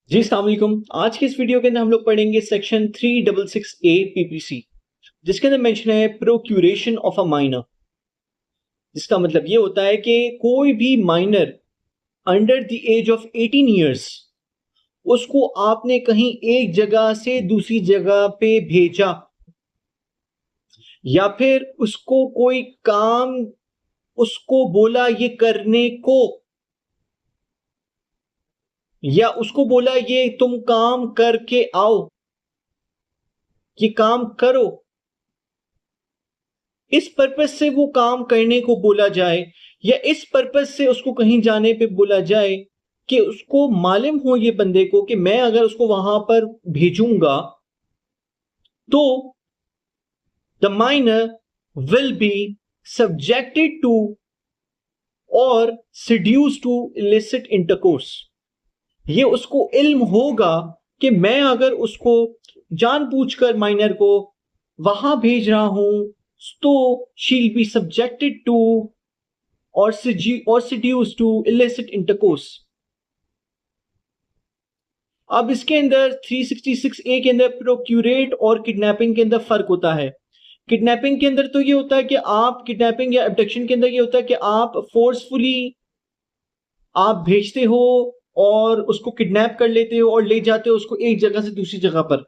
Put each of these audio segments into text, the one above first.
जी अस्सलाम वालेकुम। आज के इस वीडियो के अंदर हम लोग पढ़ेंगे सेक्शन 366A पीपीसी, जिसके अंदर मेंशन है प्रोक्यूरेशन ऑफ अ माइनर। जिसका मतलब ये होता है कि कोई भी minor under the age of 18 years उसको आपने कहीं एक जगह से दूसरी जगह पे भेजा, या फिर उसको कोई काम उसको बोला ये करने को, या उसको बोला ये तुम काम करके आओ, ये काम करो, इस पर्पस से वो काम करने को बोला जाए, या इस पर्पस से उसको कहीं जाने पे बोला जाए कि उसको मालूम हो ये बंदे को कि मैं अगर उसको वहां पर भेजूंगा तो the minor will be subjected to और seduced टू illicit इंटरकोर्स। ये उसको इल्म होगा कि मैं अगर उसको जानबूझकर माइनर को वहां भेज रहा हूं तो शील बी सब्जेक्टेड टू और seduced टू illicit इंटरकोर्स। अब इसके अंदर 366A के अंदर प्रोक्यूरेट और किडनैपिंग के अंदर फर्क होता है। किडनैपिंग के अंदर तो ये होता है कि आप किडनैपिंग या एब्डक्शन के अंदर ये होता है कि आप फोर्सफुली आप भेजते हो और उसको किडनैप कर लेते हो और ले जाते हो उसको एक जगह से दूसरी जगह पर।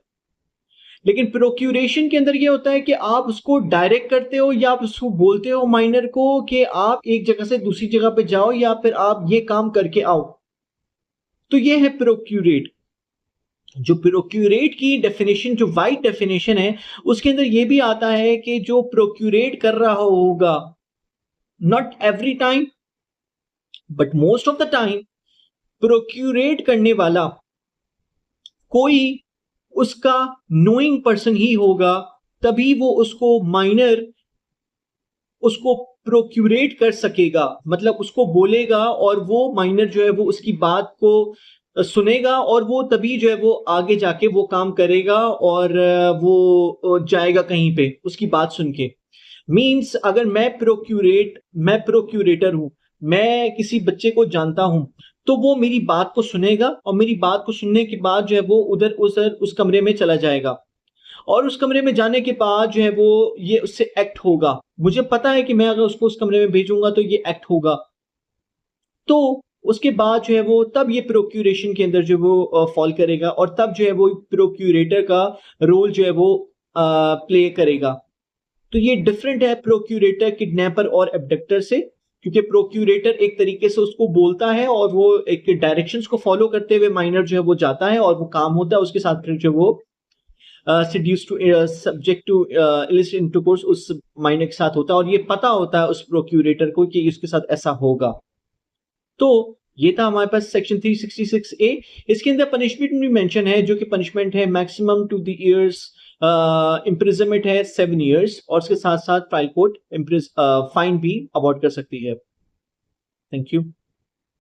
लेकिन प्रोक्यूरेशन के अंदर ये होता है कि आप उसको डायरेक्ट करते हो या आप उसको बोलते हो माइनर को कि आप एक जगह से दूसरी जगह पे जाओ या फिर आप ये काम करके आओ। तो ये है प्रोक्यूरेट। जो प्रोक्यूरेट की डेफिनेशन, जो वाइड डेफिनेशन है, उसके अंदर ये भी आता है कि जो प्रोक्यूरेट कर रहा होगा, not every time but most of the time, procurate करने वाला कोई उसका नोइंग पर्सन ही होगा, तभी वो उसको माइनर उसको प्रोक्यूरेट कर सकेगा। मतलब उसको बोलेगा और वो माइनर जो है वो उसकी बात को सुनेगा और वो तभी जो है वो आगे जाके वो काम करेगा और वो जाएगा कहीं पे उसकी बात सुन के। मीन्स अगर मैं प्रोक्यूरेटर हूं, मैं किसी बच्चे को जानता हूं, तो वो मेरी बात को सुनेगा और मेरी बात को सुनने के बाद जो है वो उधर उस कमरे में चला जाएगा और उस कमरे में जाने के बाद जो है वो ये उससे एक्ट होगा। मुझे पता है कि मैं अगर उसको उस कमरे में भेजूंगा तो ये एक्ट होगा। तो उसके बाद जो है वो तब ये प्रोक्यूरेशन के अंदर जो वो फॉल करेगा और तब जो है वो प्रोक्यूरेटर का रोल जो है वो प्ले करेगा। तो ये डिफरेंट है प्रोक्यूरेटर किडनैपर और एब्डक्टर से, क्योंकि प्रोक्यूरेटर एक तरीके से उसको बोलता है और वो एक डायरेक्शंस को फॉलो करते हुए माइनर जो है वो जाता है और वो काम होता है उसके साथ, फिर जो वो seduced to subject to illicit intercourse उस माइनर के साथ होता है और ये पता होता है उस प्रोक्यूरेटर को कि इसके साथ ऐसा होगा। तो ये था हमारे पास सेक्शन 366A। इसके अंदर पनिशमेंट भी मेंशन है, जो कि पनिशमेंट है maximum to the years imprisonment है 7 इयर्स, और उसके साथ साथ ट्रायल कोर्ट फाइन भी अवॉर्ड कर सकती है। Thank you.